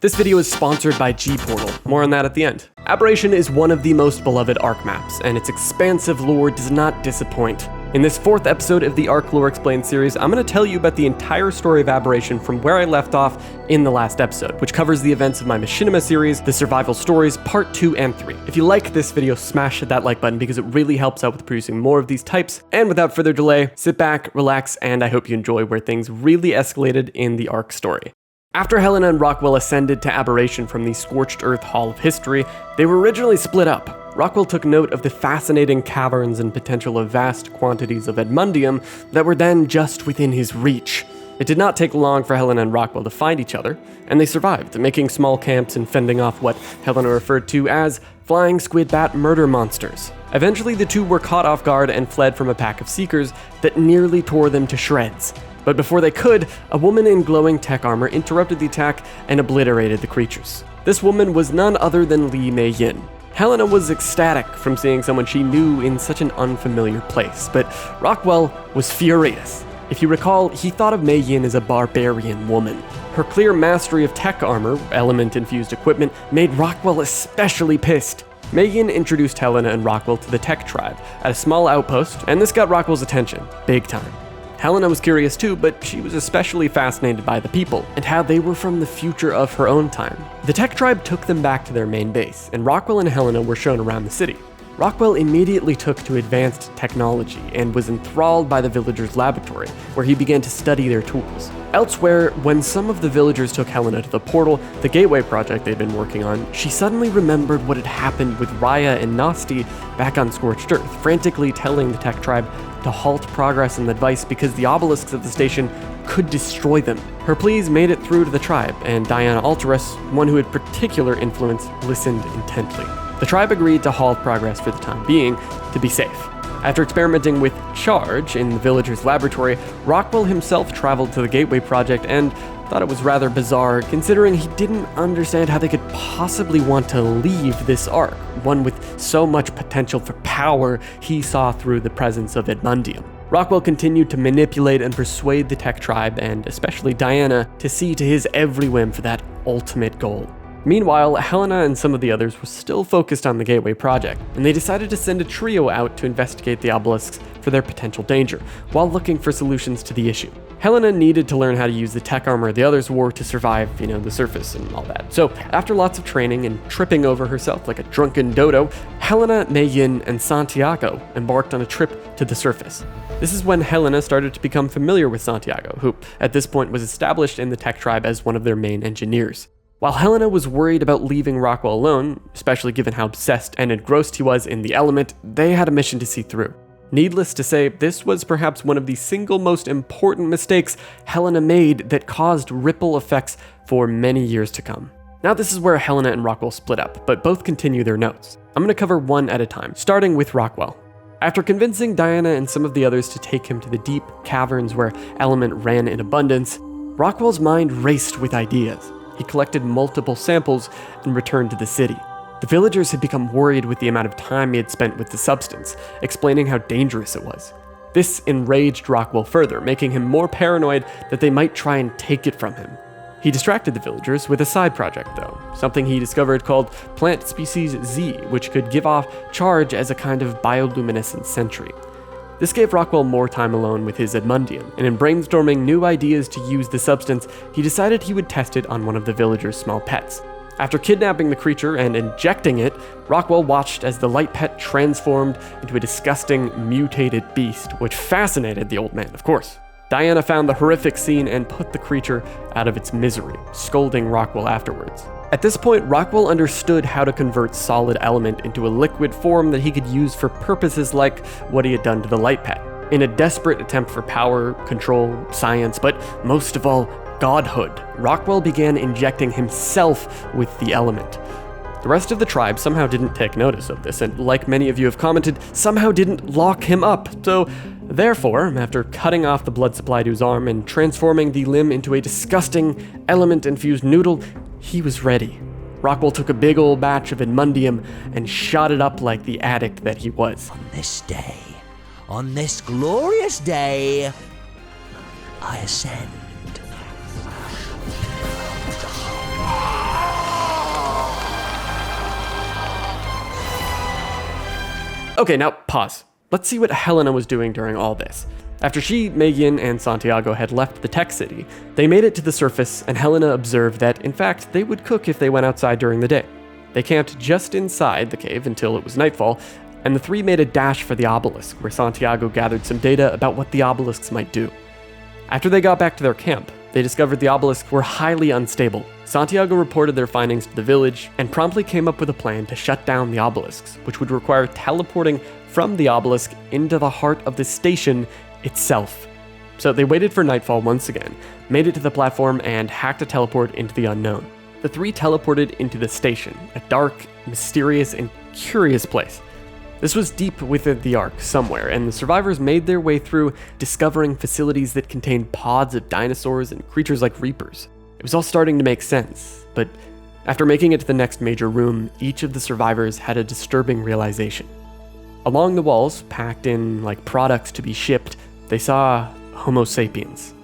This video is sponsored by G-Portal, more on that at the end. Aberration is one of the most beloved ARK maps, and its expansive lore does not disappoint. In this 4th episode of the ARK Lore Explained series, I'm going to tell you about the entire story of Aberration from where I left off in the last episode, which covers the events of my Machinima series, the Survival Stories, Part 2 and 3. If you like this video, smash that like button because it really helps out with producing more of these types. And without further delay, sit back, relax, and I hope you enjoy where things really escalated in the ARK story. After Helena and Rockwell ascended to Aberration from the Scorched Earth Hall of History, they were originally split up. Rockwell took note of the fascinating caverns and potential of vast quantities of Edmundium that were then just within his reach. It did not take long for Helena and Rockwell to find each other, and they survived, making small camps and fending off what Helena referred to as flying squid bat murder monsters. Eventually, the two were caught off guard and fled from a pack of seekers that nearly tore them to shreds. But before they could, a woman in glowing tech armor interrupted the attack and obliterated the creatures. This woman was none other than Mei-Yin. Helena was ecstatic from seeing someone she knew in such an unfamiliar place, but Rockwell was furious. If you recall, he thought of Mei-Yin as a barbarian woman. Her clear mastery of tech armor, element-infused equipment, made Rockwell especially pissed. Mei-Yin introduced Helena and Rockwell to the tech tribe at a small outpost, and this got Rockwell's attention, big time. Helena was curious too, but she was especially fascinated by the people, and how they were from the future of her own time. The tech tribe took them back to their main base, and Rockwell and Helena were shown around the city. Rockwell immediately took to advanced technology and was enthralled by the villagers' laboratory, where he began to study their tools. Elsewhere, when some of the villagers took Helena to the portal, the gateway project they'd been working on, she suddenly remembered what had happened with Raya and Nosti back on Scorched Earth, frantically telling the tech tribe to halt progress in the device because the obelisks of the station could destroy them. Her pleas made it through to the tribe, and Diana Alteris, one who had particular influence, listened intently. The tribe agreed to halt progress for the time being, to be safe. After experimenting with charge in the villager's laboratory, Rockwell himself traveled to the Gateway Project and thought it was rather bizarre, considering he didn't understand how they could possibly want to leave this ARK, one with so much potential for power he saw through the presence of Edmundium. Rockwell continued to manipulate and persuade the tech tribe, and especially Diana, to see to his every whim for that ultimate goal. Meanwhile, Helena and some of the others were still focused on the Gateway Project, and they decided to send a trio out to investigate the obelisks for their potential danger, while looking for solutions to the issue. Helena needed to learn how to use the tech armor the others wore to survive, the surface and all that. So, after lots of training and tripping over herself like a drunken dodo, Helena, Mei-Yin, and Santiago embarked on a trip to the surface. This is when Helena started to become familiar with Santiago, who at this point was established in the tech tribe as one of their main engineers. While Helena was worried about leaving Rockwell alone, especially given how obsessed and engrossed he was in the element, they had a mission to see through. Needless to say, this was perhaps one of the single most important mistakes Helena made that caused ripple effects for many years to come. Now this is where Helena and Rockwell split up, but both continue their notes. I'm going to cover one at a time, starting with Rockwell. After convincing Diana and some of the others to take him to the deep caverns where element ran in abundance, Rockwell's mind raced with ideas. He collected multiple samples and returned to the city. The villagers had become worried with the amount of time he had spent with the substance, explaining how dangerous it was. This enraged Rockwell further, making him more paranoid that they might try and take it from him. He distracted the villagers with a side project though, something he discovered called Plant Species Z, which could give off charge as a kind of bioluminescent sentry. This gave Rockwell more time alone with his Edmundium, and in brainstorming new ideas to use the substance, he decided he would test it on one of the villagers' small pets. After kidnapping the creature and injecting it, Rockwell watched as the light pet transformed into a disgusting, mutated beast, which fascinated the old man, of course. Diana found the horrific scene and put the creature out of its misery, scolding Rockwell afterwards. At this point, Rockwell understood how to convert solid element into a liquid form that he could use for purposes like what he had done to the light pet. In a desperate attempt for power, control, science, but most of all, godhood, Rockwell began injecting himself with the element. The rest of the tribe somehow didn't take notice of this, and like many of you have commented, somehow didn't lock him up. So, therefore, after cutting off the blood supply to his arm and transforming the limb into a disgusting element-infused noodle, he was ready. Rockwell took a big old batch of Edmundium and shot it up like the addict that he was. On this glorious day, I ascend. Okay, now pause. Let's see what Helena was doing during all this. After she, Mei-Yin, and Santiago had left the tech city, they made it to the surface, and Helena observed that, in fact, they would cook if they went outside during the day. They camped just inside the cave until it was nightfall, and the three made a dash for the obelisk, where Santiago gathered some data about what the obelisks might do. After they got back to their camp, they discovered the obelisks were highly unstable. Santiago reported their findings to the village and promptly came up with a plan to shut down the obelisks, which would require teleporting from the obelisk into the heart of the station itself. So they waited for nightfall once again, made it to the platform, and hacked a teleport into the unknown. The three teleported into the station, a dark, mysterious, and curious place. This was deep within the Ark somewhere, and the survivors made their way through, discovering facilities that contained pods of dinosaurs and creatures like reapers. It was all starting to make sense, but after making it to the next major room, each of the survivors had a disturbing realization. Along the walls, packed in like products to be shipped, they saw Homo sapiens.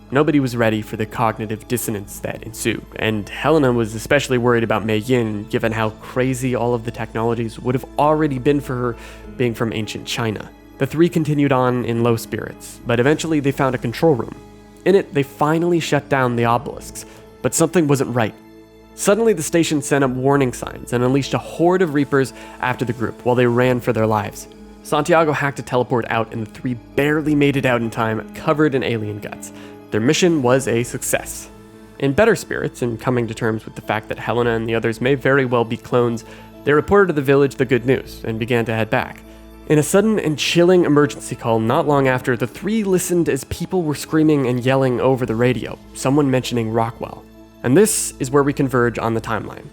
Nobody was ready for the cognitive dissonance that ensued, and Helena was especially worried about Mei-Yin, given how crazy all of the technologies would have already been for her being from ancient China. The three continued on in low spirits, but eventually they found a control room. In it, they finally shut down the obelisks, but something wasn't right. Suddenly, the station sent up warning signs and unleashed a horde of Reapers after the group while they ran for their lives. Santiago hacked a teleport out, and the three barely made it out in time, covered in alien guts. Their mission was a success. In better spirits, and coming to terms with the fact that Helena and the others may very well be clones, they reported to the village the good news and began to head back. In a sudden and chilling emergency call not long after, the three listened as people were screaming and yelling over the radio, someone mentioning Rockwell. And this is where we converge on the timeline.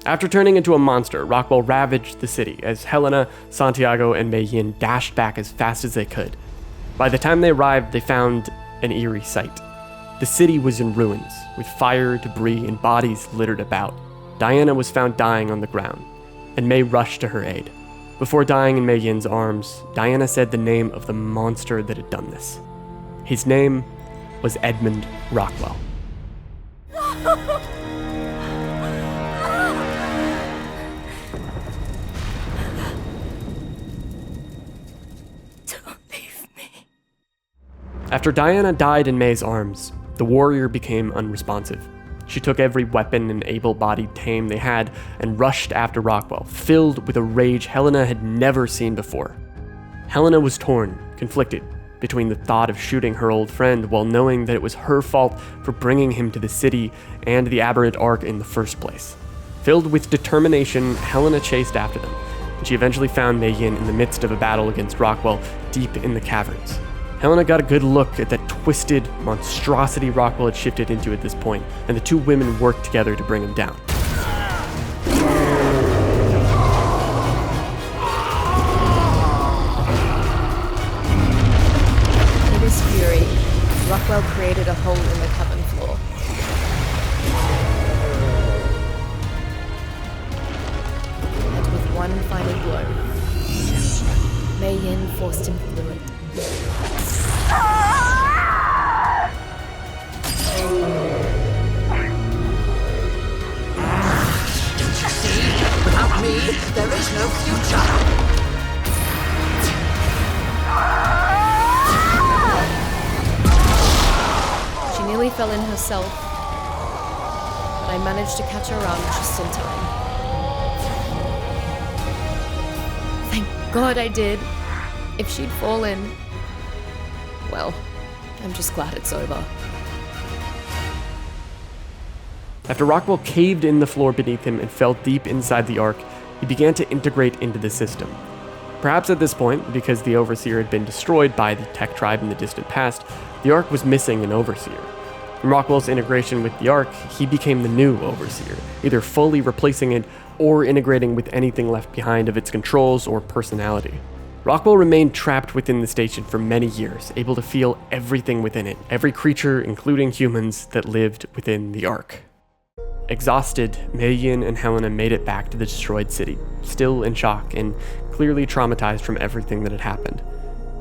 After turning into a monster, Rockwell ravaged the city as Helena, Santiago, and Mei-Yin dashed back as fast as they could. By the time they arrived, they found an eerie sight. The city was in ruins, with fire, debris, and bodies littered about. Diana was found dying on the ground, and Mei rushed to her aid. Before dying in Mei-Yin's arms, Diana said the name of the monster that had done this. His name was Edmund Rockwell. After Diana died in Mei's arms, the warrior became unresponsive. She took every weapon and able-bodied tame they had and rushed after Rockwell, filled with a rage Helena had never seen before. Helena was torn, conflicted, between the thought of shooting her old friend while knowing that it was her fault for bringing him to the city and the Aberrant ARK in the first place. Filled with determination, Helena chased after them, and she eventually found Mei-Yin in the midst of a battle against Rockwell deep in the caverns. Helena got a good look at that twisted monstrosity Rockwell had shifted into at this point, and the two women worked together to bring him down. In his fury, Rockwell created a hole in the cavern floor. And with one final blow, Mei-Yin forced him through it. Without me, there is no future. She nearly fell in herself, but I managed to catch her arm just in time. Thank God I did. If she'd fallen, well, I'm just glad it's over. After Rockwell caved in the floor beneath him and fell deep inside the Ark, he began to integrate into the system. Perhaps at this point, because the Overseer had been destroyed by the Tech Tribe in the distant past, the Ark was missing an Overseer. From Rockwell's integration with the Ark, he became the new Overseer, either fully replacing it or integrating with anything left behind of its controls or personality. Rockwell remained trapped within the station for many years, able to feel everything within it, every creature, including humans, that lived within the Ark. Exhausted, Mei-Yin and Helena made it back to the destroyed city, still in shock and clearly traumatized from everything that had happened.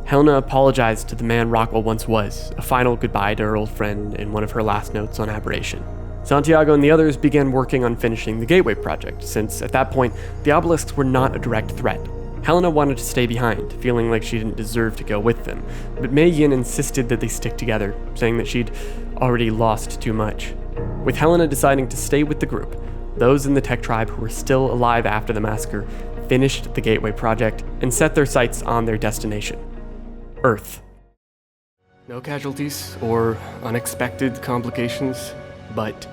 Helena apologized to the man Rockwell once was, a final goodbye to her old friend in one of her last notes on Aberration. Santiago and the others began working on finishing the Gateway project, since at that point, the obelisks were not a direct threat. Helena wanted to stay behind, feeling like she didn't deserve to go with them, but Mei-Yin insisted that they stick together, saying that she'd already lost too much. With Helena deciding to stay with the group, those in the tech tribe who were still alive after the massacre finished the Gateway project and set their sights on their destination, Earth. No casualties or unexpected complications, but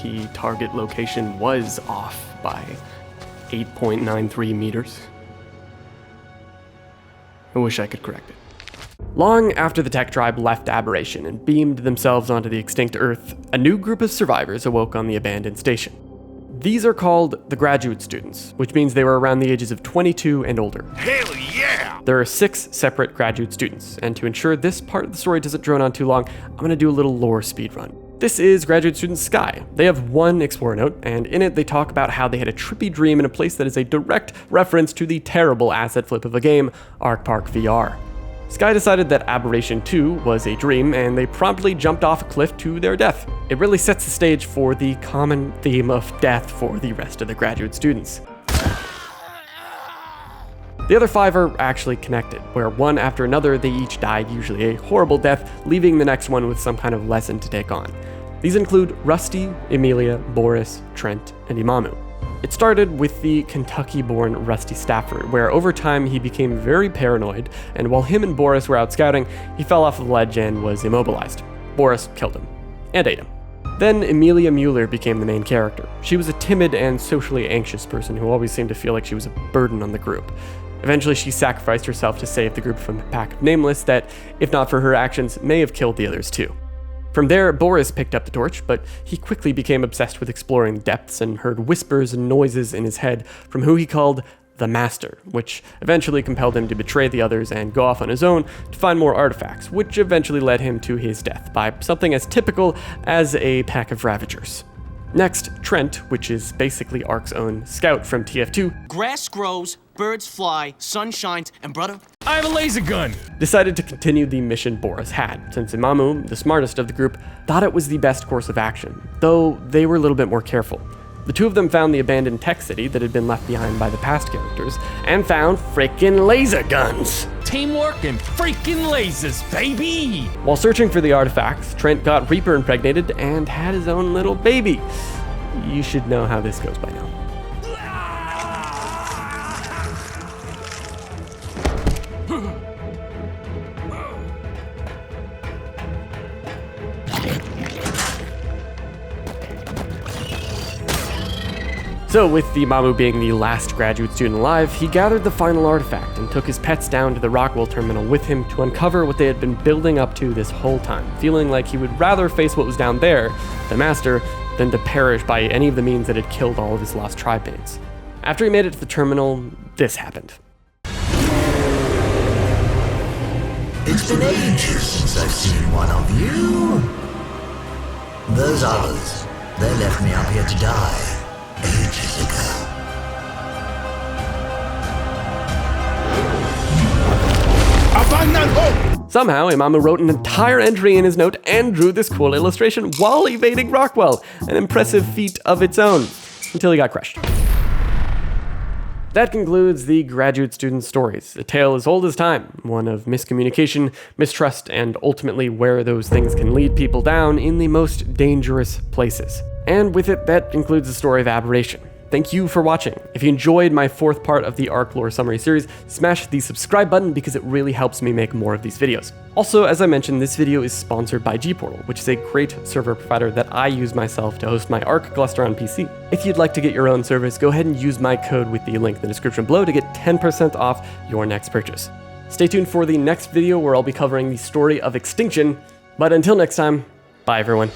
the target location was off by 8.93 meters. I wish I could correct it. Long after the tech tribe left Aberration and beamed themselves onto the extinct Earth, a new group of survivors awoke on the abandoned station. These are called the graduate students, which means they were around the ages of 22 and older. Hell yeah! There are 6 separate graduate students, and to ensure this part of the story doesn't drone on too long, I'm going to do a little lore speedrun. This is graduate student Sky. They have one Explorer note, and in it they talk about how they had a trippy dream in a place that is a direct reference to the terrible asset flip of a game, ARK VR. Sky decided that Aberration 2 was a dream, and they promptly jumped off a cliff to their death. It really sets the stage for the common theme of death for the rest of the graduate students. The other 5 are actually connected, where one after another they each died usually a horrible death, leaving the next one with some kind of lesson to take on. These include Rusty, Emilia, Boris, Trent, and Imamu. It started with the Kentucky-born Rusty Stafford, where over time he became very paranoid, and while him and Boris were out scouting, he fell off the ledge and was immobilized. Boris killed him, and ate him. Then Emilia Mueller became the main character. She was a timid and socially anxious person who always seemed to feel like she was a burden on the group. Eventually she sacrificed herself to save the group from a pack of nameless that, if not for her actions, may have killed the others too. From there, Boris picked up the torch, but he quickly became obsessed with exploring the depths and heard whispers and noises in his head from who he called the Master, which eventually compelled him to betray the others and go off on his own to find more artifacts, which eventually led him to his death by something as typical as a pack of Ravagers. Next, Trent, which is basically ARK's own scout from TF2, grass grows, birds fly, sun shines, and brother, I have a laser gun! decided to continue the mission Boris had, since Imamu, the smartest of the group, thought it was the best course of action, though they were a little bit more careful. The two of them found the abandoned tech city that had been left behind by the past characters, and found freaking laser guns! Teamwork and freaking lasers, baby! While searching for the artifacts, Trent got Reaper impregnated and had his own little baby. You should know how this goes by now. So with the Imamu being the last graduate student alive, he gathered the final artifact and took his pets down to the Rockwell terminal with him to uncover what they had been building up to this whole time, feeling like he would rather face what was down there, the Master, than to perish by any of the means that had killed all of his lost tribe mates. After he made it to the terminal, this happened. It's been ages since I've seen one of you. Those others, they left me up here to die. Ages ago. Abandon hope! Somehow, Imamu wrote an entire entry in his note and drew this cool illustration while evading Rockwell, an impressive feat of its own, until he got crushed. That concludes the graduate student stories, a tale as old as time, one of miscommunication, mistrust, and ultimately where those things can lead people down in the most dangerous places. And with it, that concludes the story of Aberration. Thank you for watching. If you enjoyed my 4th part of the ARK lore summary series, smash the subscribe button because it really helps me make more of these videos. Also, as I mentioned, this video is sponsored by gPortal, which is a great server provider that I use myself to host my ARK cluster on PC. If you'd like to get your own service, go ahead and use my code with the link in the description below to get 10% off your next purchase. Stay tuned for the next video where I'll be covering the story of Extinction, but until next time, bye everyone.